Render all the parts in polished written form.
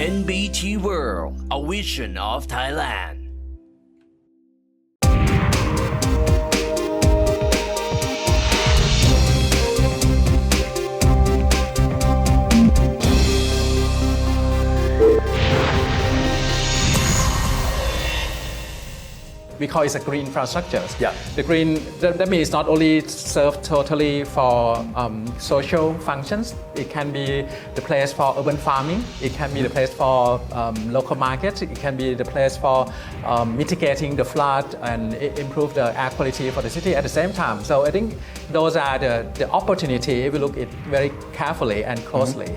NBT World, a vision of Thailand. We call it a green infrastructure. Yeah. The green, that means not only serve totally for social functions, it can be the place for urban farming, it can be the place for local markets, it can be the place for mitigating the flood and improve the air quality for the city at the same time. So I think those are the opportunity if we look at it very carefully and closely.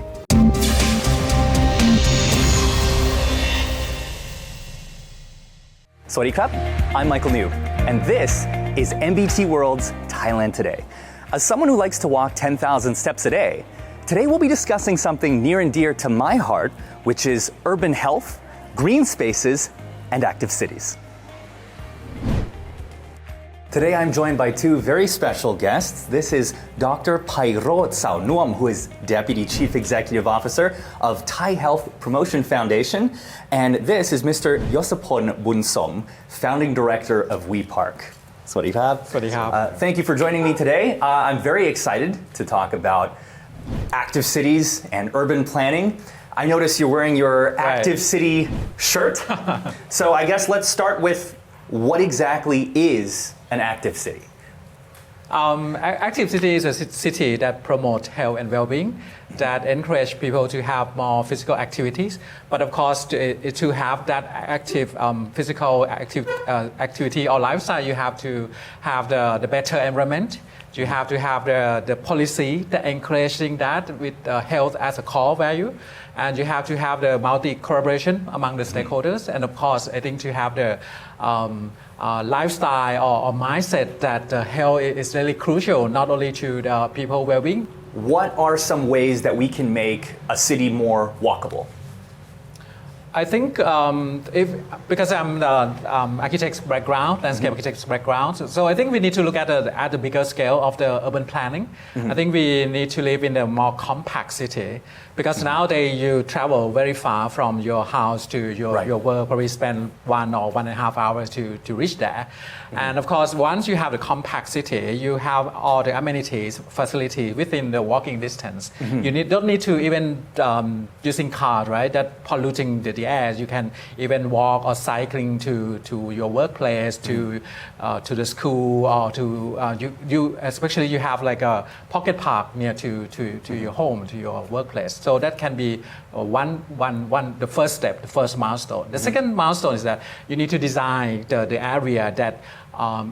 Sawasdee krab, I'm Michael New, and this is NBT World's Thailand Today. As someone who likes to walk 10,000 steps a day, today we'll be discussing something near and dear to my heart, which is urban health, green spaces, and active cities. Today I'm joined by two very special guests. This is Dr. Pairot Saonuam, who is Deputy Chief Executive Officer of ThaiHealth Promotion Foundation, and this is Mr. Yosapon Bunsom, Founding Director of We Park. Sawasdee krab. Sawasdee krab. Thank you for joining me today. I'm very excited to talk about active cities and urban planning. I notice you're wearing your Active City shirt. So I guess let's start with what exactly is an active city? Active city is a city that promotes health and well-being, that encourage people to have more physical activities. But of course, to have that active physical activity or lifestyle, you have to have the better environment. You have to have the policy that encouraging that with health as a core value. And you have to have the multi-collaboration among the stakeholders. And of course, I think to have the lifestyle or mindset that health is really crucial, not only to the people well-being. What are some ways that we can make a city more walkable? I think because I'm the architect's background, landscape architect's background, so I think we need to look at the bigger scale of the urban planning. I think we need to live in a more compact city because nowadays you travel very far from your house to your work, probably spend 1 or 1.5 hours to reach there. And of course, once you have the compact city, you have all the amenities, facility within the walking distance. You don't need to even using cars, right? That polluting the air. You can even walk or cycling to your workplace, to the school, or to you especially you have like a pocket park near to your home, to your workplace. So that can be the first step, the first milestone. The second milestone is that you need to design the area that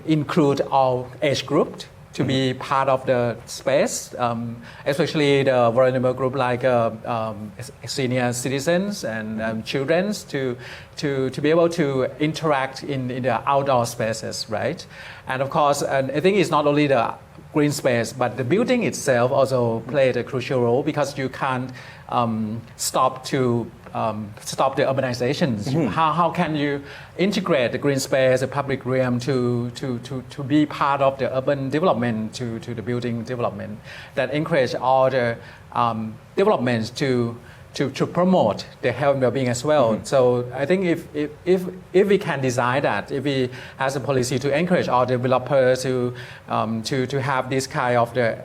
include all age groups to be part of the space, especially the vulnerable group like senior citizens and children to be able to interact in the outdoor spaces, right? And of course, and I think it's not only the green space, but the building itself also played a crucial role because you can't stop the urbanization. How can you integrate the green space, the public realm to be part of the urban development, to the building development that encourage all the developments to promote the health and well-being as well. So I think if we can design that, if we has a policy to encourage all developers to have this kind of the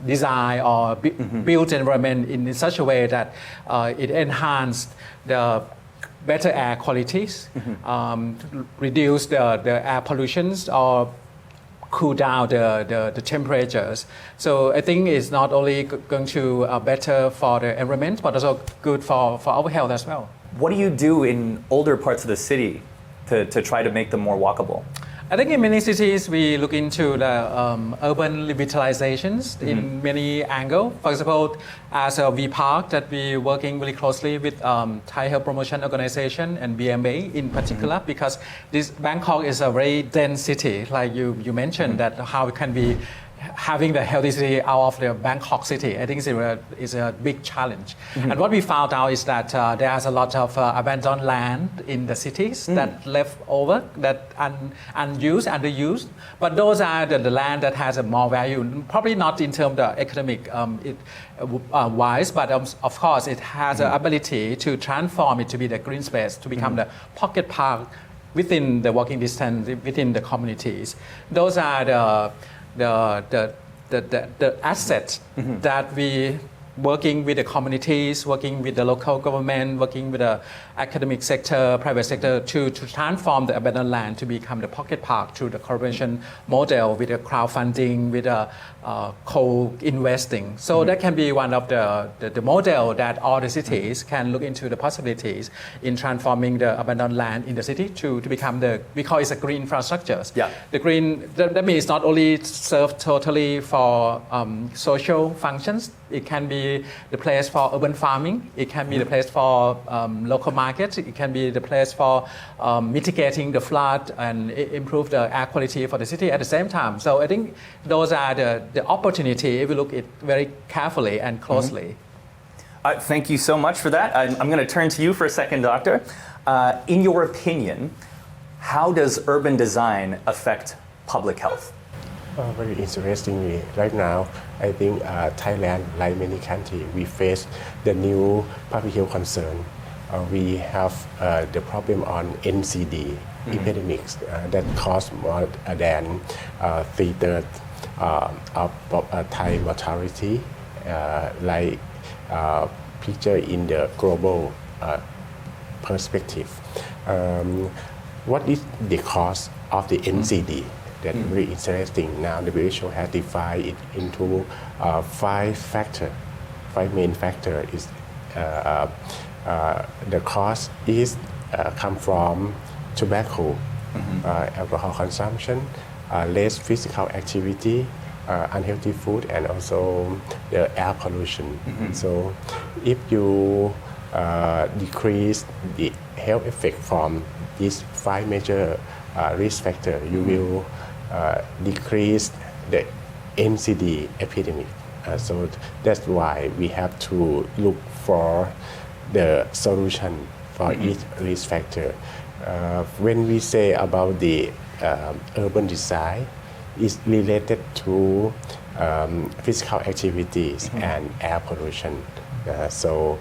design or build environment in such a way that it enhances the better air qualities, reduce the air pollutions or cool down the temperatures. So I think it's not only going to better for the environment, but also good for our health as well. What do you do in older parts of the city to try to make them more walkable? I think in many cities we look into the urban revitalizations in many angles. For example, as a We Park that we working really closely with Thai Health Promotion Organization and BMA in particular, because this Bangkok is a very dense city, like you mentioned, that how it can be having the healthy city out of the Bangkok city, I think is a big challenge. And what we found out is that there's a lot of abandoned land in the cities that left over, that unused, underused. But those are the land that has a more value, probably not in terms of economic wise, but of course it has the ability to transform it to be the green space, to become the pocket park within the walking distance, within the communities. Those are the assets that we working with the communities, working with the local government, working with the academic sector, private sector to transform the abandoned land to become the pocket park through the collaboration model with the crowdfunding, with the co-investing. So that can be one of the model that all the cities can look into the possibilities in transforming the abandoned land in the city to become we call it a green infrastructures. Yeah. The green, that means not only serve totally for social functions, it can be the place for urban farming, it can be the place for local markets, it can be the place for mitigating the flood and improve the air quality for the city at the same time. So I think those are the opportunity if we look at very carefully and closely. Thank you so much for that. I'm going to turn to you for a second, Doctor. In your opinion, how does urban design affect public health? Very interestingly, right now, I think Thailand, like many countries, we face the new public health concern. We have the problem on NCD epidemics that cause more than 3/3 of Thai mortality, like picture in the global perspective. What is the cause of the NCD? That's very interesting. Now the WHO has divided it into 5 factors. 5 main factors is the cause is come from tobacco, alcohol consumption, less physical activity, unhealthy food, and also the air pollution. So if you decrease the health effect from these 5 major risk factors, you will decrease the NCD epidemic. So that's why we have to look for the solution for each risk factor. When we say about the urban design, it's related to physical activities and air pollution. So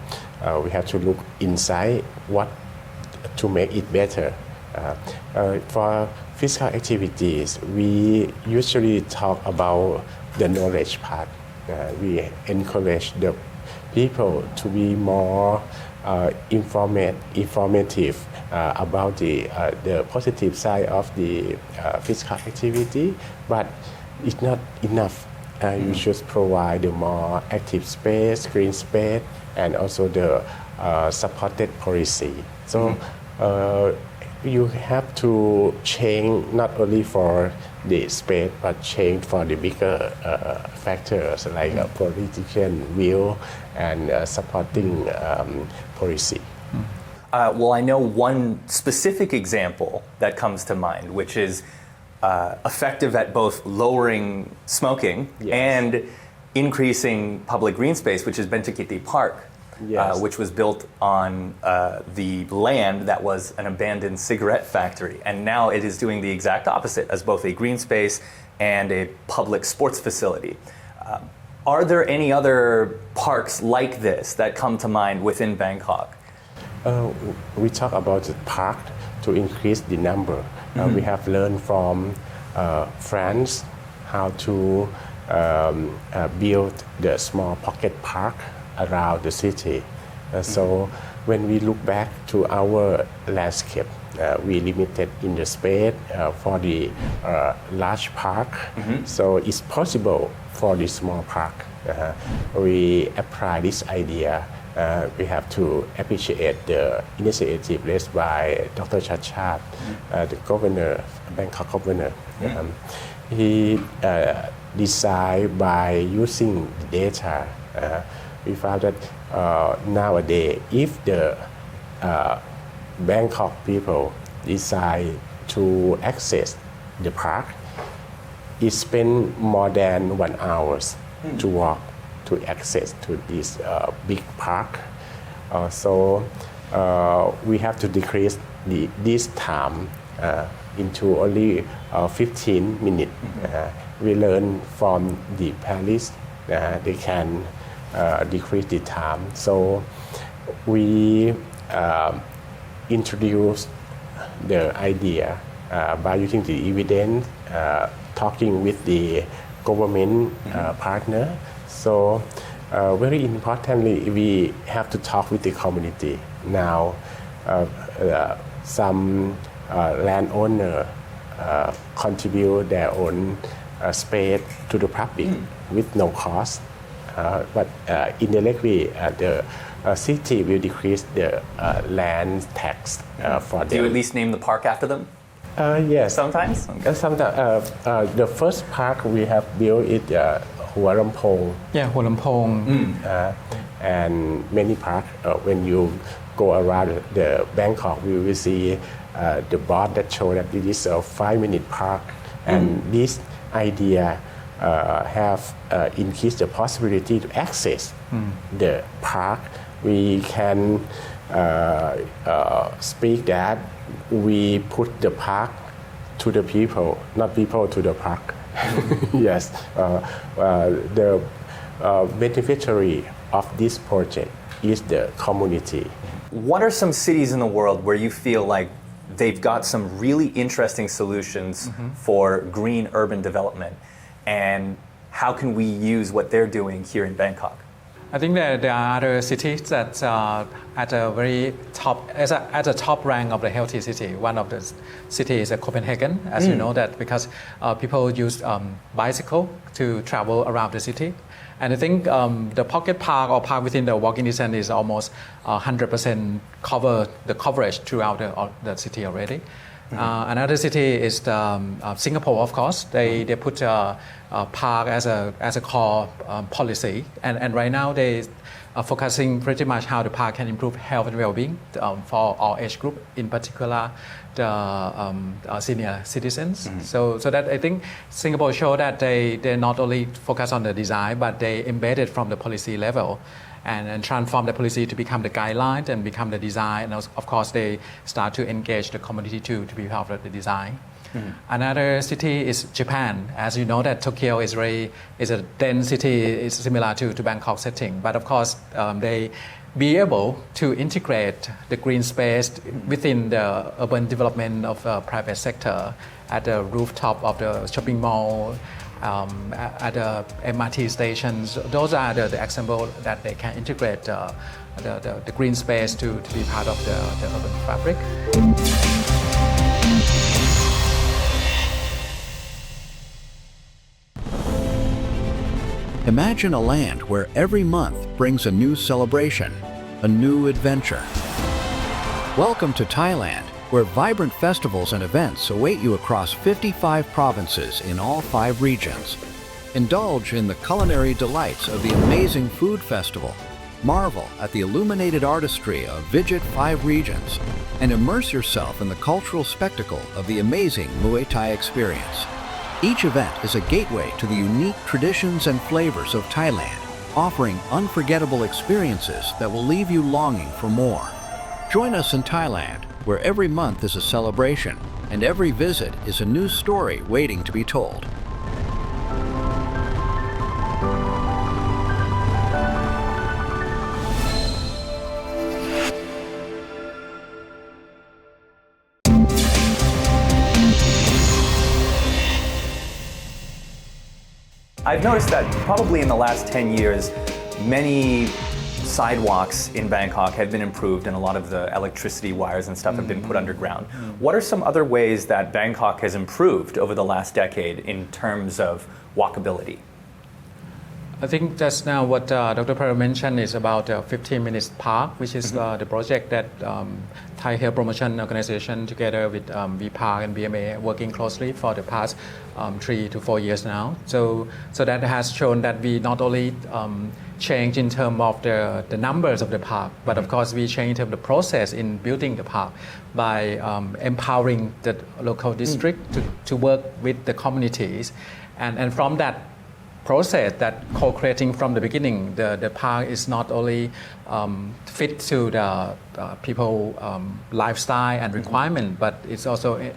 we have to look inside what to make it better. For physical activities, we usually talk about the knowledge part. We encourage the people to be more informative about the positive side of the physical activity, but it's not enough. You should provide the more active space, green space, and also the supported policy. So you have to change not only for the space, but change for the bigger factors like political will and supporting policy. Well, I know one specific example that comes to mind, which is effective at both lowering smoking and increasing public green space, which is Bentukiti Park. Which was built on the land that was an abandoned cigarette factory. And now it is doing the exact opposite as both a green space and a public sports facility. Are there any other parks like this that come to mind within Bangkok? We talk about the park to increase the number. We have learned from France how to build the small pocket park around the city. So when we look back to our landscape, we limited in the space for the large park. So it's possible for the small park. We apply this idea. We have to appreciate the initiative led by Dr. Chachat, the governor, Bangkok governor. He designed by using data. We found that nowadays, if the Bangkok people decide to access the park, it spend more than 1 hour to walk to access to this big park. So we have to decrease this time into only 15 minutes. We learn from the Paris, they can decrease the time. So we introduce the idea by using the evidence, talking with the government partner. So very importantly, we have to talk with the community. Now, some landowner contribute their own space to the public with no cost. But indirectly, the city will decrease the land tax for them. Do you at least name the park after them? Yes. Sometimes? Sometimes. The first park we have built is Hua Lampong. Yeah, Hua Lampong. And many parks, when you go around the Bangkok, we will see the board that show that it is a 5-minute park. And this idea have increased the possibility to access the park. We can speak that we put the park to the people, not people to the park. Yes, the beneficiary of this project is the community. What are some cities in the world where you feel like they've got some really interesting solutions for green urban development, and how can we use what they're doing here in Bangkok? I think that there are other cities that are at a very top, at the top rank of the healthy city. One of the cities is Copenhagen, as you know that because people use bicycle to travel around the city. And I think the pocket park or park within the walking distance is almost 100% coverage throughout the city already. Another city is Singapore, of course. They put park as a core policy, and right now they are focusing pretty much how the park can improve health and well-being for all age group, in particular the senior citizens. So that I think Singapore showed that they not only focus on the design, but they embed it from the policy level. And transform the policy to become the guideline and become the design. And of course, they start to engage the community to be part of the design. Another city is Japan. As you know, that Tokyo is a dense city. It's similar to Bangkok setting. But of course, they be able to integrate the green space within the urban development of the private sector at the rooftop of the shopping mall, at the MRT stations. Those are the examples that they can integrate the green space to be part of the urban fabric. Imagine a land where every month brings a new celebration, a new adventure. Welcome to Thailand, where vibrant festivals and events await you across 55 provinces in all 5 regions. Indulge in the culinary delights of the amazing food festival, marvel at the illuminated artistry of Visit 5 regions, and immerse yourself in the cultural spectacle of the amazing Muay Thai experience. Each event is a gateway to the unique traditions and flavors of Thailand, offering unforgettable experiences that will leave you longing for more. Join us in Thailand, where every month is a celebration and every visit is a new story waiting to be told. I've noticed that probably in the last 10 years, many sidewalks in Bangkok have been improved and a lot of the electricity wires and stuff have been put underground. What are some other ways that Bangkok has improved over the last decade in terms of walkability? I think just now what Dr. Pearl mentioned is about 15 minutes park, which is the project that Thai Health Promotion Organization together with VPARK and BMA working closely for the past 3 to 4 years now. So that has shown that we not only change in terms of the numbers of the park, but of course we change in terms of the process in building the park by empowering the local district to work with the communities And from that process, that co-creating from the beginning, the park is not only fit to the people lifestyle and requirement, but it's also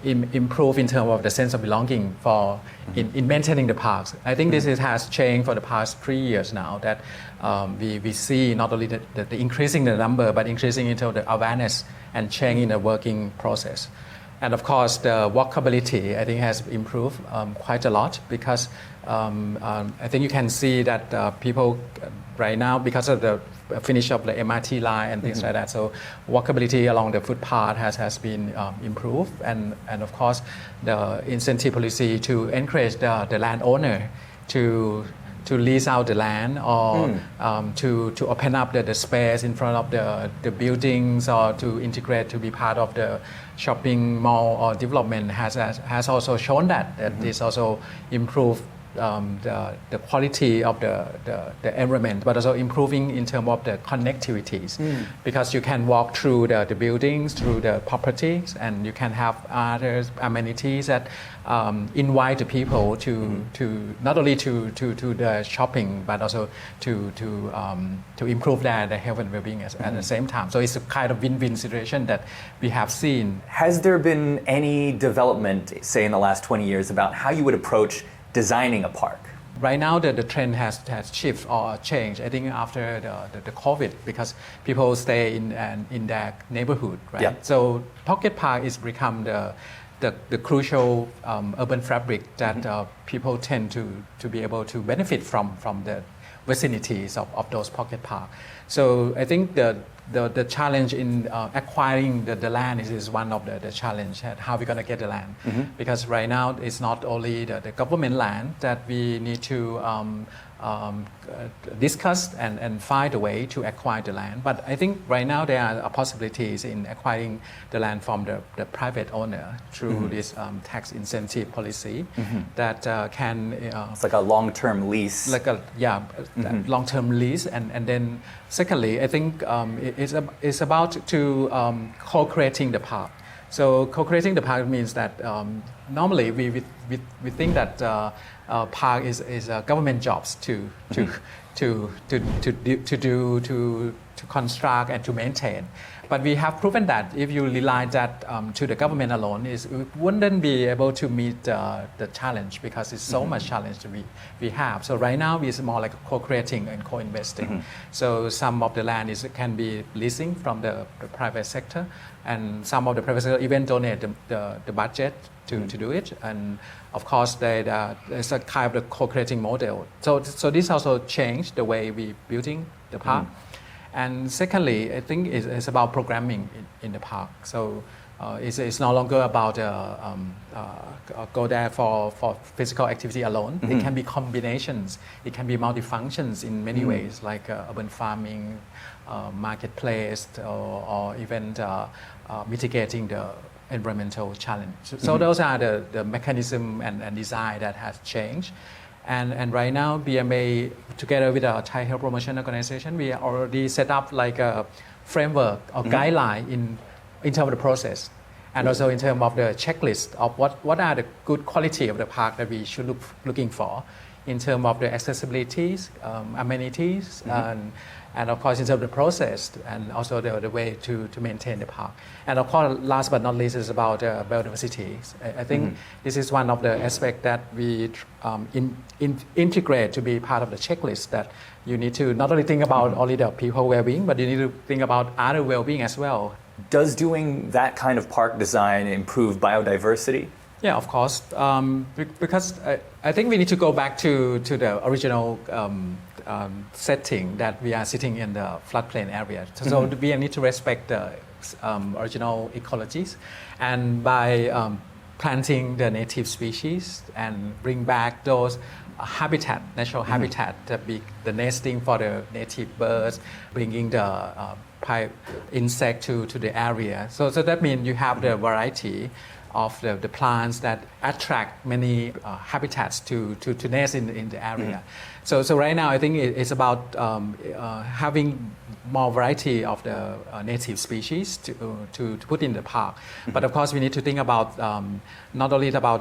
improve in terms of the sense of belonging for in maintaining the parks. I think this has changed for the past 3 years now, that we see not only the increasing the number, but increasing into the awareness and change in the working process. And of course, the walkability, I think, has improved quite a lot, because I think you can see that people right now, because of the finish of the MRT line and things like that, so walkability along the footpath has been improved. And of course, the incentive policy to encourage the landowner to lease out the land, or to open up the space in front of the buildings, or to integrate to be part of the shopping mall or development has also shown that this also improved the quality of the environment, but also improving in terms of the connectivities, because you can walk through the buildings, through the properties, and you can have other amenities that invite the people to not only to the shopping, but also to improve their health and well-being at the same time. So it's a kind of win-win situation that we have seen. Has there been any development, say in the last 20 years, about how you would approach designing a park? Right now, the trend has shifted or changed. I think after the COVID, because people stay in their neighborhood, right? Yeah. So pocket park is become the crucial urban fabric that people tend to be able to benefit from the vicinities of those pocket park. So I think the challenge in acquiring the land is one of the challenge, how we're going to get the land. Because right now it's not only the government land that we need to discuss and find a way to acquire the land. But I think right now there are possibilities in acquiring the land from the private owner through this tax incentive policy that can... it's like a long-term lease. Like a long-term lease, and then secondly, I think it's about to co-creating the park. So co-creating the park means that normally we think that park is government jobs to construct and to maintain. But we have proven that if you rely that to the government alone, we wouldn't be able to meet the challenge, because it's so much challenge that we have. So right now it's more like co-creating and co-investing. So some of the land can be leasing from the private sector, and some of the private sector even donate the budget to do it. And of course, there's a kind of the co-creating model. So this also changed the way we building the park. And secondly, I think it's about programming in the park. So it's no longer about go there for physical activity alone. It can be combinations. It can be multifunctions in many ways, like urban farming, marketplace, or even mitigating the environmental challenge. So those are the mechanism and design that has changed. And right now, BMA, together with our Thai Health Promotion Organization, we already set up like a framework or guideline in terms of the process, and also in terms of the checklist of what are the good quality of the park that we should looking for, in terms of the accessibilities, amenities, and of course in terms of the process, and also the way to maintain the park. And of course, last but not least, is about biodiversity. I think this is one of the aspects that we integrate to be part of the checklist, that you need to not only think about only the people well-being, but you need to think about other well-being as well. Does doing that kind of park design improve biodiversity? Yeah, of course, because I think we need to go back to the original setting, that we are sitting in the floodplain area. So we need to respect the original ecologies, and by planting the native species and bring back those natural habitat, that be the nesting for the native birds, bringing the insect to the area. So that means you have the variety of the plants that attract many habitats to nest in the area. So right now I think it's about having more variety of the native species to put in the park. But of course, we need to think about not only about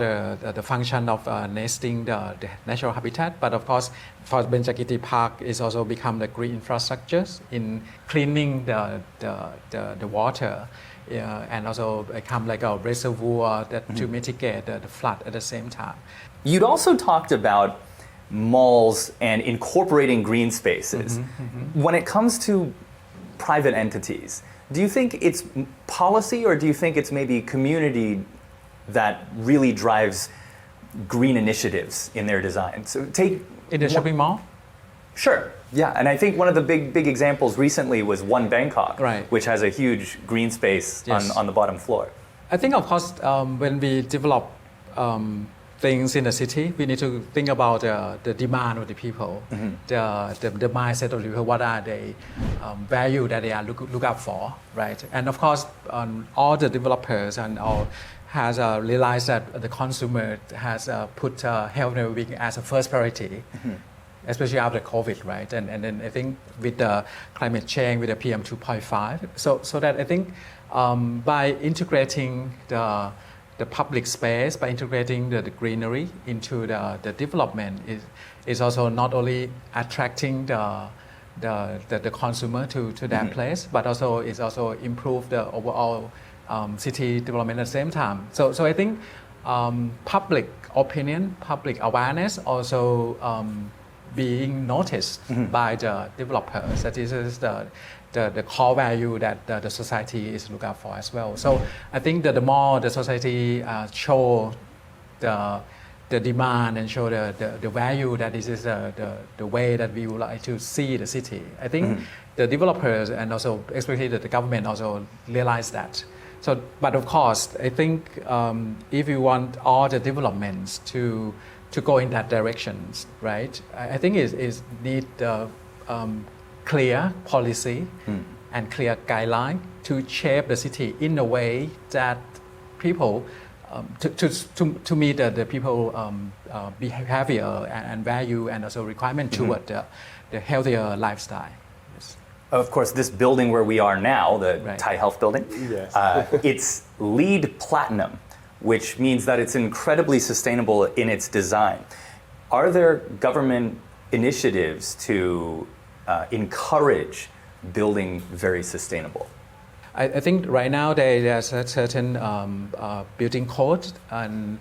the function of nesting the natural habitat, but of course, for Benjakiti Park is also become the green infrastructures in cleaning the water. And also become like a reservoir to mitigate the flood at the same time. You'd also talked about malls and incorporating green spaces. When it comes to private entities, do you think it's policy or do you think it's maybe community that really drives green initiatives in their design? So take In the shopping mall? Sure. Yeah, and I think one of the big examples recently was One Bangkok, Right. which has a huge green space Yes. on the bottom floor. I think, of course, when we develop things in the city, we need to think about the demand of the people, the mindset of the people, what are they value that they are look up for, right? And of course, all the developers and all has realized that the consumer has put health and well-being as a first priority. Especially after COVID, right? And then I think with the climate change, with the PM 2.5, so that I think by integrating the public space, by integrating the greenery into the development is also not only attracting the consumer to that place, but also is also improve the overall city development at the same time. So I think public opinion, public awareness also being noticed by the developers. That is the core value that the society is looking out for as well. So I think that the more the society show the demand and show the value that this is the way that we would like to see the city, I think the developers and also especially the government also realize that. So, but of course, I think if you want all the developments to go in that direction, right? I think it need clear policy and clear guideline to shape the city in a way that people to meet the people behavior and value and also requirement toward the healthier lifestyle. Yes. Of course, this building where we are now, the Right. ThaiHealth building, Yes. it's LEED Platinum, which means that it's incredibly sustainable in its design. Are there government initiatives to encourage building very sustainable? I think right now there's a certain building code and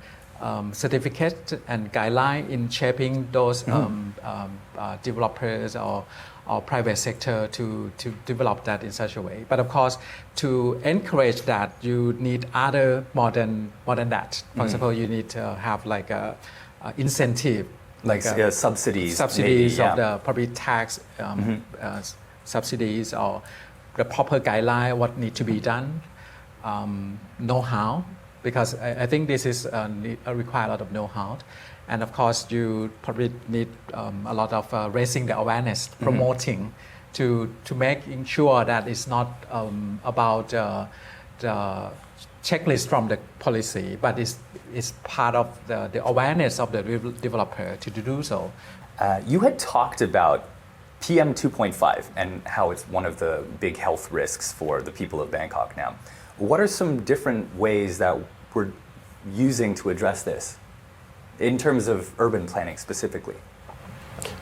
certificate and guideline in shaping those developers or private sector to develop that in such a way. But of course, to encourage that, you need other more than that. For example, you need to have like a incentive, Like subsidies? subsidies maybe, of the property tax subsidies or the proper guideline what need to be done, know-how, because I think this is require a lot of know-how. And of course, you probably need a lot of raising the awareness, promoting to making sure that it's not about the checklist from the policy, but it's part of the awareness of the developer to do so. You had talked about PM 2.5 and how it's one of the big health risks for the people of Bangkok now. What are some different ways that we're using to address this in terms of urban planning specifically?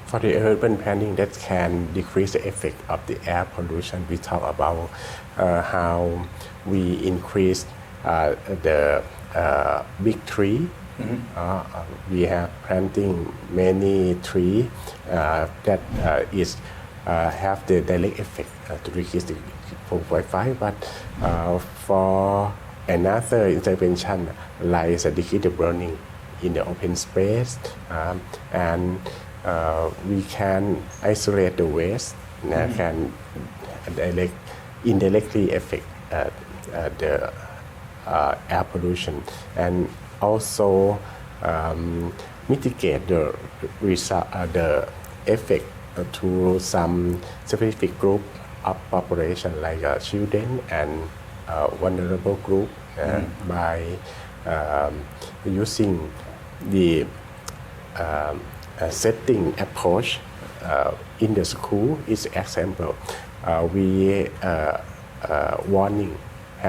For the urban planning that can decrease the effect of the air pollution, we talk about how we increase the big tree. We have planting many trees that is have the direct effect to decrease the 4.5. But for another intervention, like decrease the burning in the open space, and we can isolate the waste that can indirectly affect the air pollution, and also mitigate the effect to some specific group of population like children and vulnerable group by using the setting approach in the school is example. We have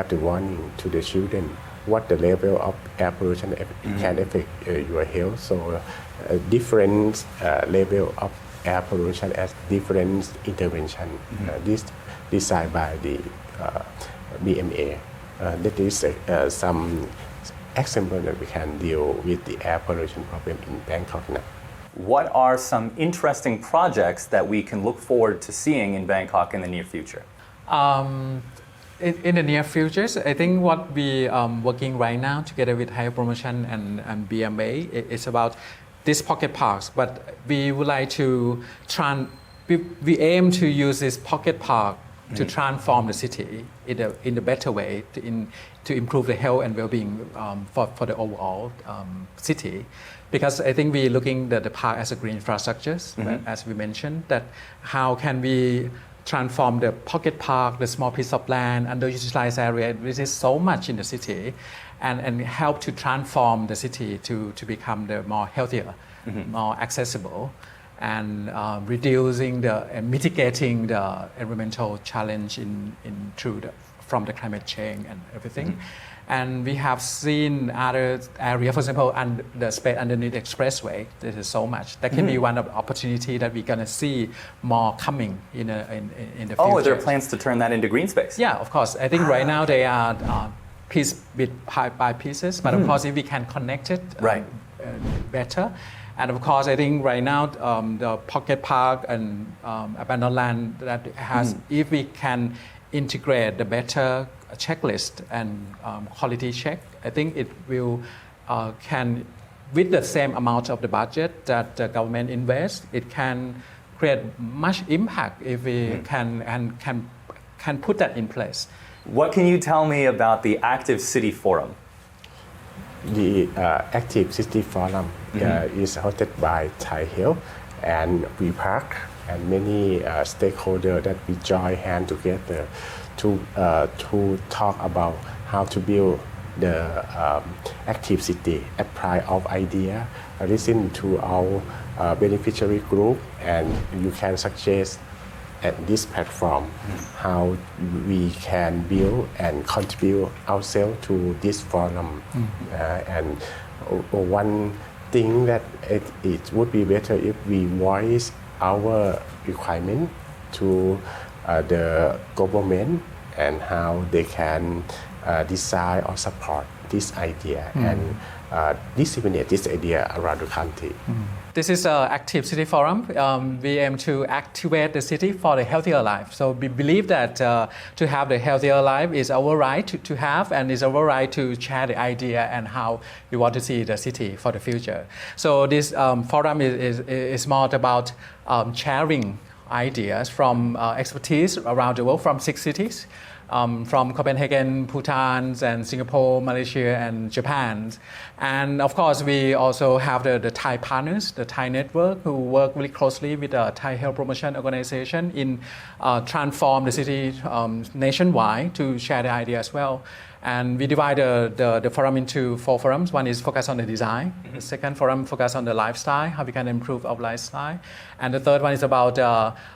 the warning to the children what the level of air pollution can affect your health. So different level of air pollution as different intervention. This designed by the BMA. That is some example that we can deal with the air pollution problem in Bangkok now. What are some interesting projects that we can look forward to seeing in Bangkok in the near future? In the near future, I think what we working right now together with Higher Promotion and BMA is about these pocket parks. But we would like to we aim to use this pocket park to transform the city in a better way to improve the health and well-being for the overall city. Because I think we're looking at the park as a green infrastructure, as we mentioned, that how can we transform the pocket park, the small piece of land, underutilized area, which is so much in the city, and help to transform the city to become the more healthier, more accessible, and reducing and mitigating the environmental challenge from the climate change and everything. And we have seen other areas, for example, the space underneath the expressway. There is so much. That can be one of the opportunity that we're going to see more coming in the future. Oh, are there plans to turn that into green space? Yeah, of course. I think right now they are piece by pieces, but of course if we can connect it better. And of course, I think right now the pocket park and abandoned land that has, if we can integrate the better checklist and quality check, I think it will can, with the same amount of the budget that the government invests, it can create much impact if we can put that in place. What can you tell me about the Active City Forum? The Active City Forum is hosted by ThaiHealth and WePark and many stakeholders that we join hand together to talk about how to build the active city, apply our idea, listen to our beneficiary group, and you can suggest at this platform how we can build and contribute ourselves to this forum. And one thing that it would be better if we voice our requirement to the government and how they can design or support this idea and disseminate this idea around the country. This is an active city forum. We aim to activate the city for the healthier life. So we believe that to have the healthier life is our right to have, and is our right to share the idea and how we want to see the city for the future. So this forum is more about sharing ideas from expertise around the world from 6 cities. From Copenhagen, Bhutan, and Singapore, Malaysia, and Japan. And of course, we also have the Thai partners, the Thai network, who work really closely with the Thai Health Promotion Organization in transform the city nationwide to share the idea as well. And we divide the forum into 4 forums. One is focused on the design. The second forum focused on the lifestyle, how we can improve our lifestyle. And the third one is about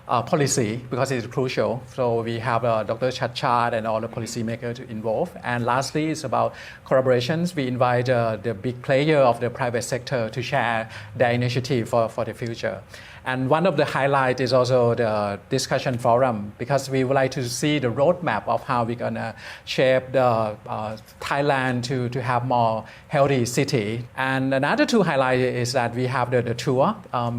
policy, because it's crucial. So we have Dr. Chad and all the policymakers involved. And lastly, it's about collaborations. We invite the big player of the private sector to share their initiative for the future. And one of the highlights is also the discussion forum, because we would like to see the roadmap of how we're going to shape the Thailand to have more healthy city. And another 2 highlights is that we have the tour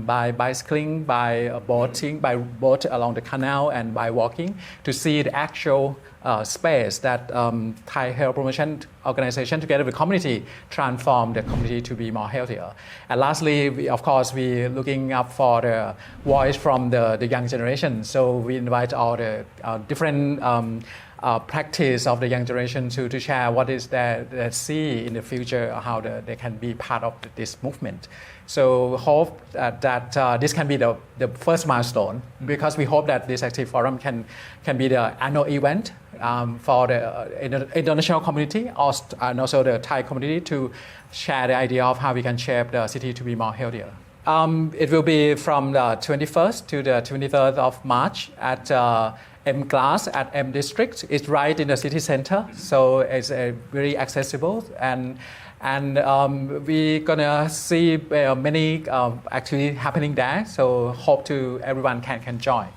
by bicycling, by boating, by boat along the canal, and by walking to see the actual space that Thai Health Promotion Organization together with community transform the community to be more healthier. And lastly, of course, we're looking up for the voice from the young generation. So we invite all the different practice of the young generation to share what is they see in the future, how they can be part of this movement. So hope that this can be the first milestone, because we hope that this active forum can be the annual event for the international community and also the Thai community to share the idea of how we can shape the city to be more healthier. It will be from the 21st to the 23rd of March at M Glass at M District. It's right in the city center, so it's very accessible and we're gonna see many activities happening there. So hope to everyone can join.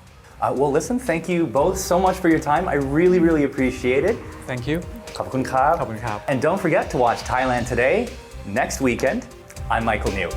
Well, listen, thank you both so much for your time. I really appreciate it. Thank you. ขอบคุณครับ ขอบคุณครับ And don't forget to watch Thailand Today next weekend. I'm Michael New.